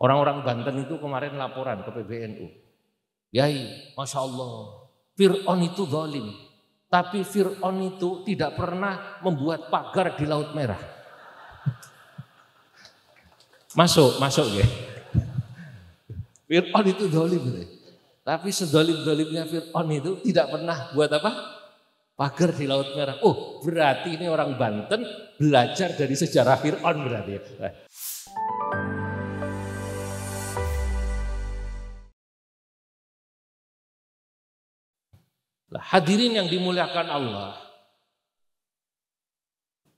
Orang-orang Banten itu kemarin laporan ke PBNU. Yai, Masya Allah, Fir'aun itu zalim. Tapi Fir'aun itu tidak pernah membuat pagar di Laut Merah. Masuk ya. Fir'aun itu zalim. Tapi sezalim-zalimnya Fir'aun itu tidak pernah buat apa? Pagar di Laut Merah. Oh, berarti ini orang Banten belajar dari sejarah Fir'aun berarti ya. Hadirin yang dimuliakan Allah,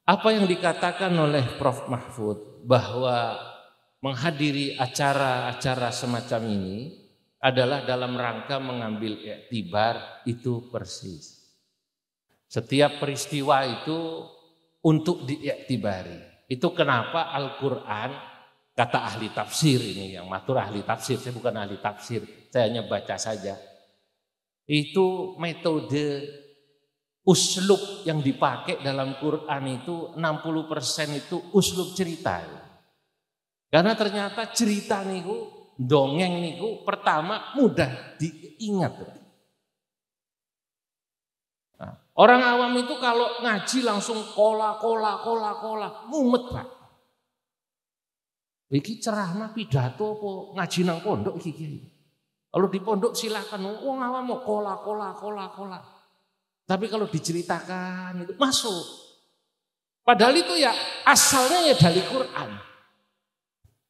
apa yang dikatakan oleh Prof. Mahfud bahwa menghadiri acara-acara semacam ini adalah dalam rangka mengambil iktibar itu persis. Setiap peristiwa itu untuk diiktibari. Itu kenapa Al-Quran, kata ahli tafsir ini, yang matur ahli tafsir, saya bukan ahli tafsir, saya hanya baca saja. Itu metode uslub yang dipakai dalam Quran itu 60% itu uslub cerita. Karena ternyata cerita niku, dongeng niku pertama mudah diingat. Nah, orang awam itu kalau ngaji langsung kola, mumet Pak. Iki ceramah pidato apa ngaji nang pondok iki. Kalau di pondok silakan, wong awam mau kola. Tapi kalau diceritakan itu masuk. Padahal itu ya asalnya ya dari Quran.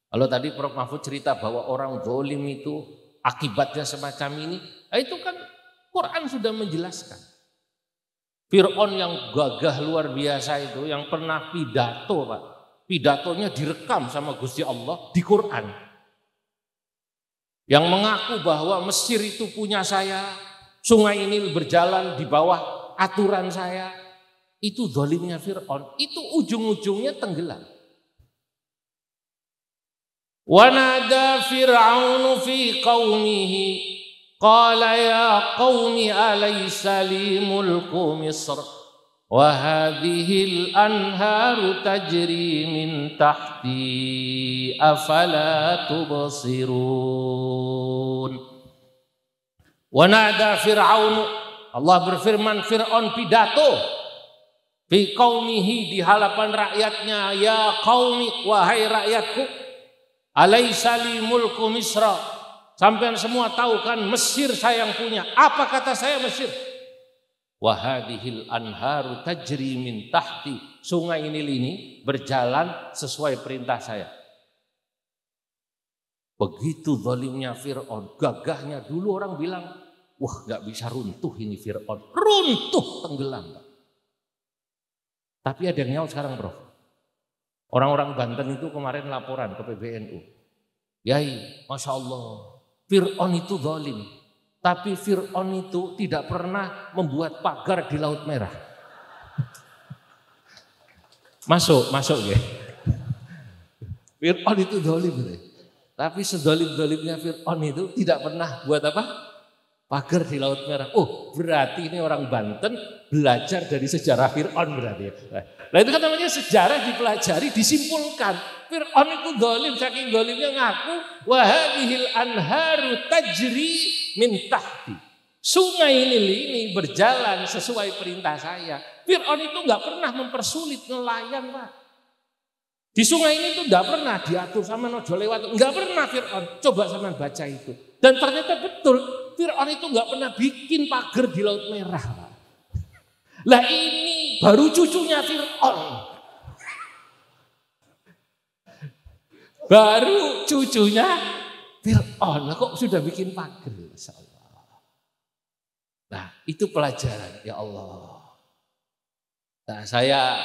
Kalau tadi Prof. Mahfud cerita bahwa orang zalim itu akibatnya semacam ini, itu kan Quran sudah menjelaskan. Fir'aun yang gagah luar biasa itu, yang pernah pidato Pak. Pidatonya direkam sama Gusti Allah di Quran. Yang mengaku bahwa Mesir itu punya saya, sungai ini berjalan di bawah aturan saya, itu zalimnya Fir'aun, itu ujung-ujungnya tenggelam. Wa nada Fir'aunu fi qaumihi qala ya qaumi alaysa li mulku Misr wa hadhihi al-anharu tajri min tahti afala tubsirun. Wa nada Fir'aun, Allah berfirman, Fir'aun pidato fi qaumihi, di hadapan rakyatnya, ya qaumi, wahai rakyatku, alaysa li mulku Misra, sampean semua tahu kan Mesir saya yang punya. Apa kata saya Mesir? Wa hadhil anharu tajri min tahti, sungai ini berjalan sesuai perintah saya. Begitu zalimnya Fir'aun, gagahnya. Dulu orang bilang, wah gak bisa runtuh ini Fir'aun, runtuh, tenggelam. Tapi ada yang nyaut sekarang Prof. Orang-orang Banten itu kemarin laporan ke PBNU. Yai, Masya Allah, Fir'aun itu zalim. Tapi Fir'aun itu tidak pernah membuat pagar di Laut Merah. Masuk ya. Fir'aun itu zalim. Tapi sezalim-zalimnya Fir'aun itu tidak pernah buat apa? Pagar di Laut Merah. Oh, berarti ini orang Banten belajar dari sejarah Fir'aun berarti. Nah itu kan namanya sejarah dipelajari, disimpulkan. Fir'aun itu zalim, saking zalimnya ngaku wa hadhil anharu tajri min tahti. Sungai ini berjalan sesuai perintah saya. Fir'aun itu nggak pernah mempersulit nelayan Pak. Di sungai ini tuh nggak pernah diatur sama nojo lewat, nggak pernah Fir'aun. Coba sama baca itu. Dan ternyata betul, Fir'aun itu nggak pernah bikin pagar di Laut Merah Pak. Lah ini baru cucunya Fir'aun. Baru cucunya Fir'aun. Lah kok sudah bikin pagar? Masya Allah. Nah itu pelajaran ya Allah. Nah saya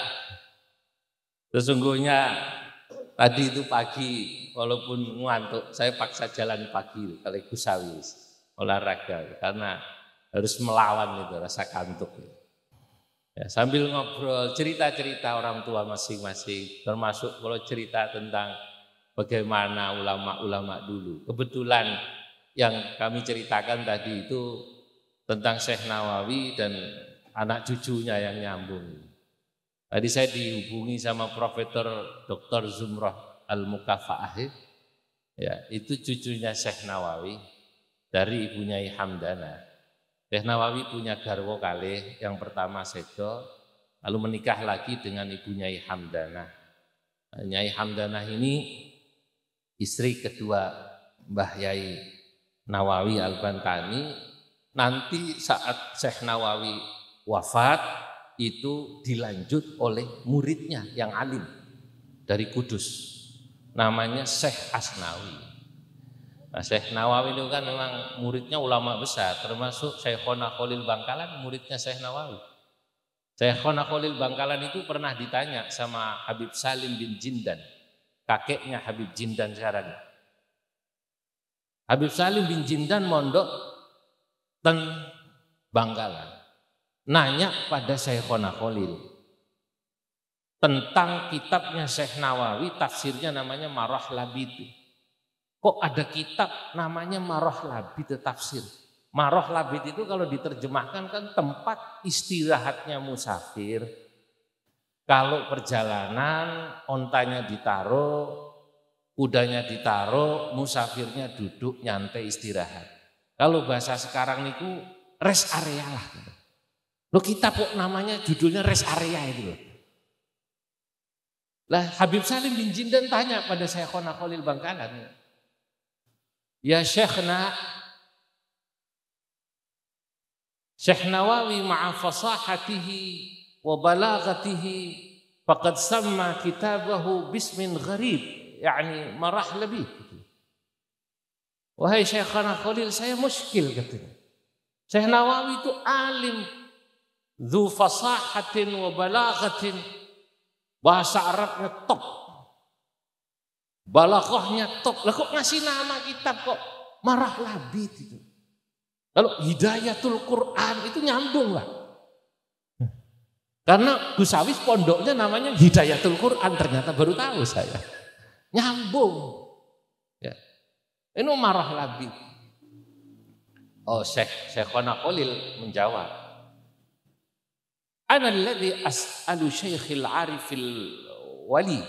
sesungguhnya tadi itu pagi walaupun ngantuk, saya paksa jalan pagi kalau Gusawis olahraga karena harus melawan itu rasa kantuk. Ya, sambil ngobrol cerita-cerita orang tua masing-masing, termasuk kalau cerita tentang bagaimana ulama-ulama dulu. Kebetulan yang kami ceritakan tadi itu tentang Syekh Nawawi dan anak cucunya yang nyambung. Tadi saya dihubungi sama Profesor Dr. Zumrah Al-Mukafaah Ya, itu cucunya Syekh Nawawi dari ibu Nyai Hamdana. Syekh Nawawi punya garwa kalih, yang pertama sedo, lalu menikah lagi dengan ibu Nyai Hamdana. Nyai Hamdana ini istri kedua Mbah Yai Nawawi Al-Bantani. Nanti saat Syekh Nawawi wafat itu dilanjut oleh muridnya yang alim dari Kudus, namanya Syekh Asnawi. Nah, Syekh Nawawi itu kan memang muridnya ulama besar, termasuk Syekhona Khalil Bangkalan muridnya Syekh Nawawi. Syekhona Khalil Bangkalan itu pernah ditanya sama Habib Salim bin Jindan, kakeknya Habib Jindan sekarang. Habib Salim bin Jindan mondok teng Bangkalan, nanya pada Syekhona Khalil tentang kitabnya Syekh Nawawi, tafsirnya namanya Marah Labid. Kok ada kitab namanya Marah Labid tafsir? Marah Labid itu kalau diterjemahkan kan tempat istirahatnya musafir. Kalau perjalanan, ontanya ditaruh, kudanya ditaruh, musafirnya duduk nyantai istirahat. Kalau bahasa sekarang niku rest area lah. Loh, kitab kok namanya judulnya rest area itu loh. Lah Habib Salim bin Jindan tanya pada Syekhona Khalil Bangkalan, ya Syekhna, Syekh Nawawi ma'a fasahatihi wa balaghatihi faqad samma kitabahu bismin gharib, yani Marah Labid. Wahai Syekhana Khalil, saya muskil katanya. Syekh Nawawi itu alim, dzu fasahatin wa balaghatin, bahasa Arabnya top, balaghahnya top. Lah kok ngasih nama kitab kok Marah Labid itu? Kalau Hidayatul Quran itu nyambung lah. Karena Gus Awis pondoknya namanya Hidayatul Quran, ternyata baru tahu saya. Nyambung. Ya. Ini Marah Labid. Oh, Syekhona Khalil menjawab, ana alladhi as'alu Syekhil Arifil Wali.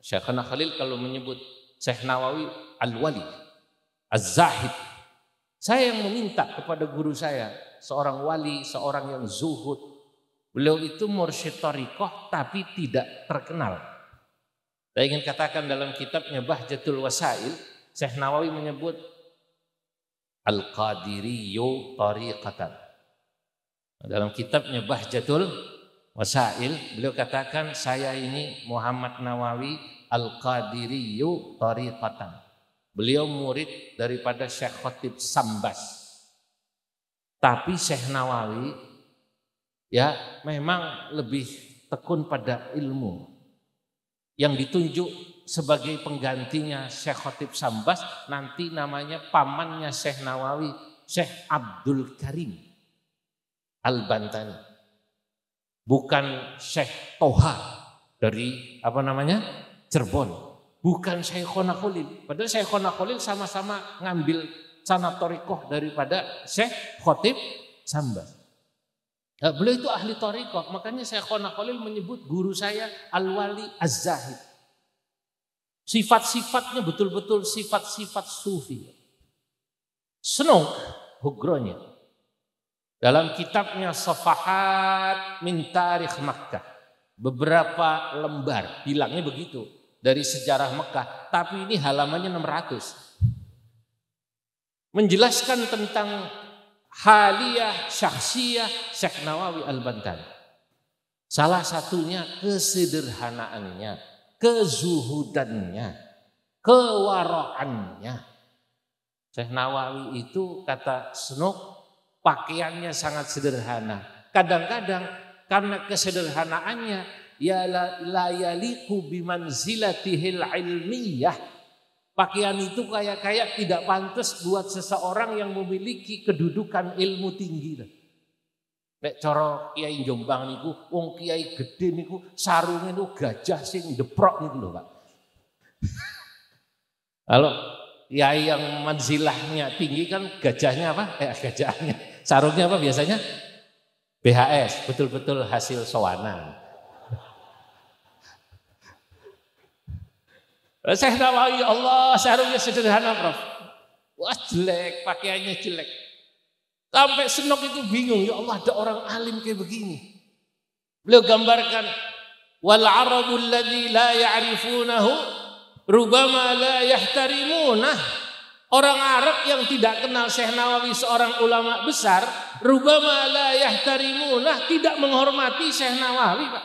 Syekhona Khalil kalau menyebut Syekh Nawawi Al-Wali, Az-Zahid, saya yang meminta kepada guru saya, seorang wali, seorang yang zuhud. Beliau itu mursyid thariqah tapi tidak terkenal. Saya ingin katakan dalam kitabnya Bahjatul Wasail, Syekh Nawawi menyebut Al-Qadiriyyu Tariqatan. Dalam kitabnya Bahjatul Wasail, beliau katakan, saya ini Muhammad Nawawi Al-Qadiriyyu Tariqatan. Beliau murid daripada Syekh Khatib Sambas. Tapi Syekh Nawawi ya memang lebih tekun pada ilmu. Yang ditunjuk sebagai penggantinya Syekh Khatib Sambas nanti namanya pamannya Syekh Nawawi, Syekh Abdul Karim Al-Bantani. Bukan Syekh Toha dari Cirebon. Bukan Syekhona Khalil. Padahal Syekhona Khalil sama-sama ngambil sanad thariqah daripada Syekh Khatib Sambas. Nah, beliau itu ahli thariqah, makanya Syekhona Khalil menyebut guru saya Al-Wali Az-Zahid. Sifat-sifatnya betul-betul sifat-sifat sufi. Senok hugronya. Dalam kitabnya Safahat min Tarikh Makkah, beberapa lembar, bilangnya begitu, dari sejarah Mekah, tapi ini halamannya 600. Menjelaskan tentang haliyah, syakhsiyah Syekh Nawawi Al-Bantani. Salah satunya kesederhanaannya, kezuhudannya, kewaraannya. Syekh Nawawi itu kata Senok, pakaiannya sangat sederhana. Kadang-kadang karena kesederhanaannya ya la yaliqu bimanzilatihil ilmiyah. Pakaian itu kayak tidak pantas buat seseorang yang memiliki kedudukan ilmu tinggi. Nek cara Kiai Jombang niku, wong kiai gede niku sarunge niku gajah sing deprok niku lho, Pak. Kalau kiai yang manzilahnya tinggi kan gajahnya apa? Gajahnya. Sarungnya apa biasanya? BHS, betul-betul hasil sowanan. Syekh Nawawi, ya Allah, sarungnya sederhana, Prof. Wah, jelek, pakaiannya jelek. Sampai Senok itu bingung, ya Allah, ada orang alim kayak begini. Beliau gambarkan, wal arabul ladzi la ya'rifunahu rubama la yahtarimunah. Orang Arab yang tidak kenal Syekh Nawawi seorang ulama besar, rubama la yahtarimunah, tidak menghormati Syekh Nawawi, Pak.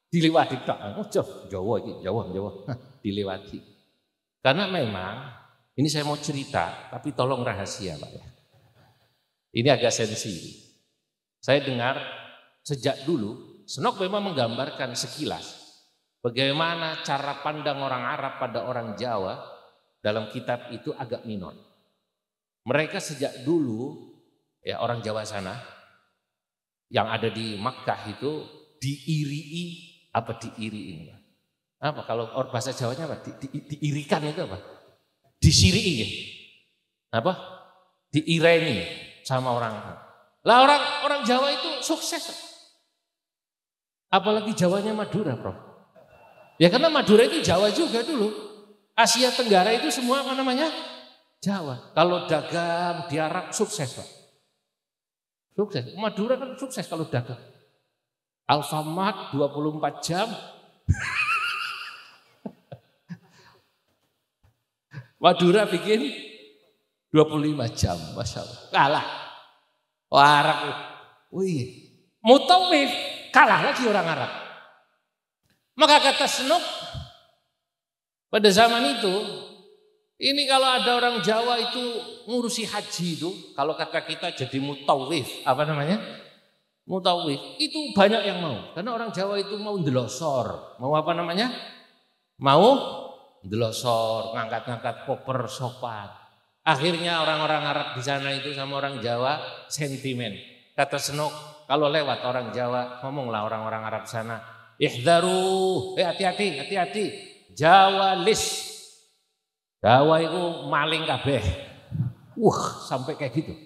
Dilewati tak. Oh, Jawa iki, Jawa. Dilewati. Karena memang ini saya mau cerita, tapi tolong rahasia, Pak ya. Ini agak sensitif. Saya dengar sejak dulu Senok memang menggambarkan sekilas bagaimana cara pandang orang Arab pada orang Jawa dalam kitab itu agak minor. Mereka sejak dulu ya orang Jawa sana yang ada di Makkah itu diirii apa kalau bahasa Jawanya apa? Diirikan itu apa? Disirii ya? Apa? Diireni sama orang Arab. Lah orang Jawa itu sukses. Apalagi Jawanya Madura, Prof. Ya karena Madura itu Jawa juga dulu. Asia Tenggara itu semua apa namanya? Jawa. Kalau dagang di Arab sukses, Pak. Sukses. Madura kan sukses kalau dagang. Alfamart 24 jam. Madura bikin 25 jam, Masya Allah. Kalah. Arab. Wih. Mutawif. Kalah lagi orang Arab. Maka kata Senok pada zaman itu, ini kalau ada orang Jawa itu ngurusi haji itu, kalau kata kita jadi mutawif, apa namanya? Mutawif, itu banyak yang mau. Karena orang Jawa itu mau ndelosor, mau apa namanya? Mau ndelosor, ngangkat-ngangkat koper sopan. Akhirnya orang-orang Arab di sana itu sama orang Jawa sentimen. Kata Senok, kalau lewat orang Jawa, ngomonglah orang-orang Arab sana, ihdaru, hati-hati, Jawa list. Jawa itu maling kabeh. Sampai kayak gitu.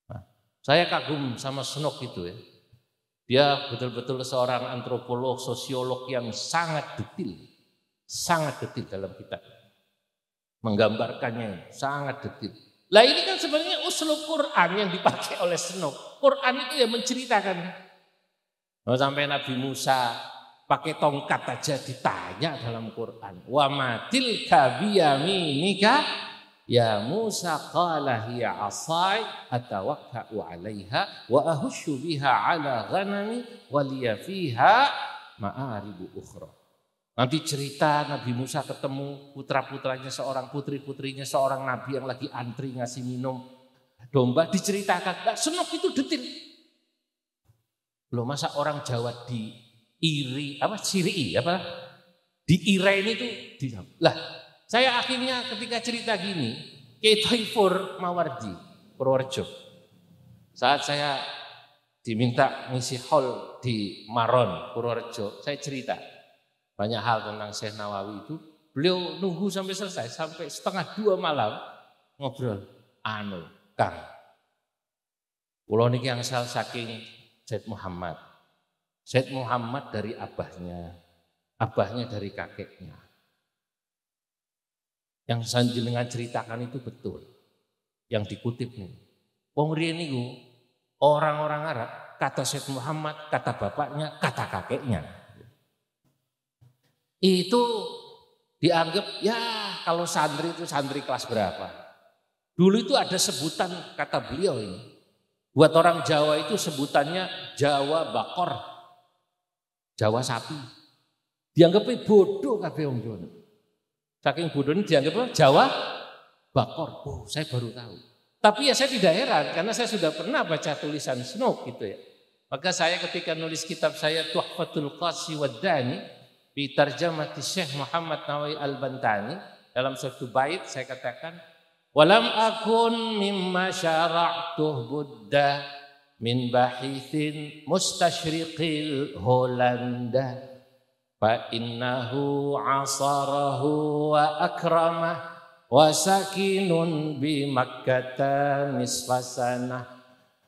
Nah, saya kagum sama Senok itu ya. Dia betul-betul seorang antropolog, sosiolog yang sangat detail dalam kitab. Menggambarkannya sangat detail. Lah ini kan sebenarnya uslub Quran yang dipakai oleh Senok. Quran itu ya menceritakan. Sampai Nabi Musa pakai tongkat aja ditanya dalam Quran. Wa matil kabiyaminika ya Musa qala hiya asai atawakka'u 'alaiha wa ahushu biha 'ala ghanami wa liya fiha ma'aribu ukhra. Nanti cerita Nabi Musa ketemu putra-putranya seorang, putri-putrinya seorang nabi yang lagi antri ngasih minum domba, diceritakan. Nah, Senok itu detil. Loh, masa orang Jawa diirai itu lah. Saya akhirnya ketika cerita gini, Kiai Thaifur Mawardi Purworejo, saat saya diminta ngisi hall di Maron Purworejo, saya cerita banyak hal tentang Syekh Nawawi itu. Beliau nunggu sampai selesai, sampai 1:30 malam ngobrol. Kang, kula niki angsal saking Said Muhammad. Said Muhammad dari abahnya dari kakeknya. Yang sanjenengan ceritakan itu betul. Yang dikutip nih. Wong riyen niku orang-orang Arab kata Said Muhammad, kata bapaknya, kata kakeknya. Itu dianggap ya kalau santri itu santri kelas berapa. Dulu itu ada sebutan kata beliau ini. Buat orang Jawa itu sebutannya Jawa bakor. Jawa sapi. Dianggapnya bodoh kabeh wong Jawa. Saking bodohnya dianggap Jawa bakor. Oh, saya baru tahu. Tapi ya saya tidak heran karena saya sudah pernah baca tulisan Senok gitu ya. Maka saya ketika nulis kitab saya Tuhfatul Qasi wad Dani bi tarjamati Syekh Muhammad Nawawi Al-Bantani, dalam suatu bait saya katakan, walam akun mimma syara'tuh Buddha min bahithin mustashriqil Holanda fa innahu asarahu wa akramah wa sakinun bi Makkata nisfasanah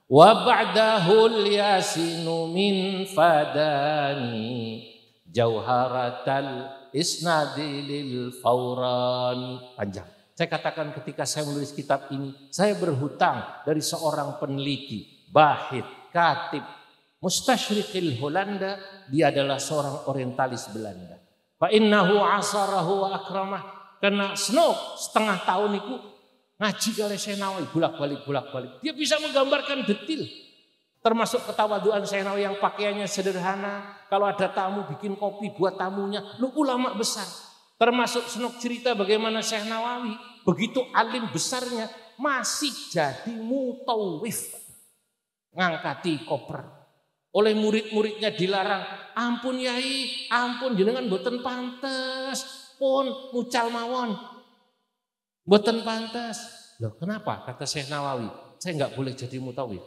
wa ba'dahu al-yasinu min fadani jauharatal isnadi lil fauran. Panjang. Saya katakan ketika saya menulis kitab ini, saya berhutang dari seorang peneliti, bahith, katib, mustasyriqil Holanda. Dia adalah seorang orientalis Belanda. Fa innahu asarahu wa akramah. Karena Snook setengah tahun itu ngaji kali Senawi bolak-balik. Dia bisa menggambarkan detil. Termasuk ketawaduan Senawi yang pakaiannya sederhana. Kalau ada tamu bikin kopi buat tamunya. Lu ulama besar. Termasuk Snook cerita bagaimana Syekh Nawawi. Begitu alim besarnya masih jadi mutawif. Ngangkati koper. Oleh murid-muridnya dilarang. Ampun yai, ampun jenengan mboten pantes. Pun mucal mawon. Mboten pantes. Loh kenapa? Kata Syekh Nawawi, saya enggak boleh jadi mutawif.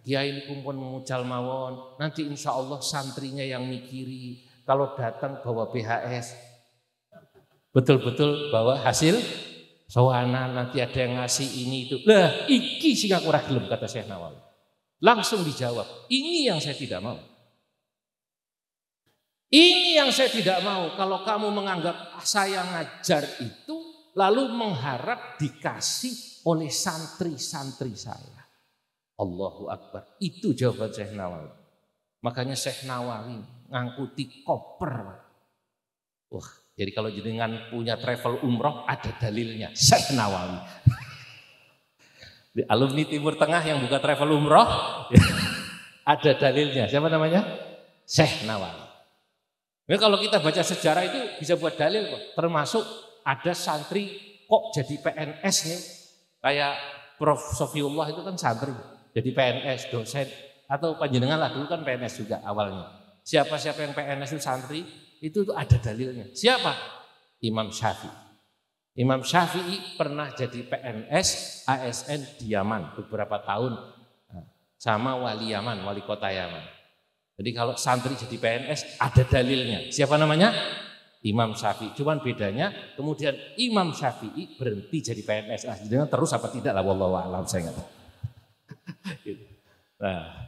Kiai ini kumpul mucal mawon, nanti insya Allah santrinya yang mikiri. Kalau datang bawa BHS, betul-betul bawa hasil sawanan, nanti ada yang ngasih ini itu. Lah iki sing aku ora gelem, kata Syekh Nawawi. Langsung dijawab, ini yang saya tidak mau. Ini yang saya tidak mau. Kalau kamu menganggap saya ngajar itu lalu mengharap dikasih oleh santri-santri saya. Allahu Akbar. Itu jawaban Syekh Nawawi. Makanya Syekh Nawawi ngangkuti koper. Wah, jadi kalau jenengan punya travel umroh ada dalilnya. Syekh Nawawi. Di alumni Timur Tengah yang buka travel umroh ada dalilnya. Siapa namanya? Syekh Nawawi. Ya, kalau kita baca sejarah itu bisa buat dalil kok. Termasuk ada santri kok jadi PNS nih. Kayak Prof. Sofiullah itu kan santri. Jadi PNS, dosen. Atau panjenengan lah dulu kan PNS juga awalnya. Siapa-siapa yang PNS itu santri, itu ada dalilnya. Siapa? Imam Syafi'i. Imam Syafi'i pernah jadi PNS ASN di Yaman beberapa tahun. Sama wali Yaman, wali kota Yaman. Jadi kalau santri jadi PNS ada dalilnya. Siapa namanya? Imam Syafi'i. Cuman bedanya kemudian Imam Syafi'i berhenti jadi PNS. Terus apa tidak lah wallahu a'lam, saya nggak tahu. Nah,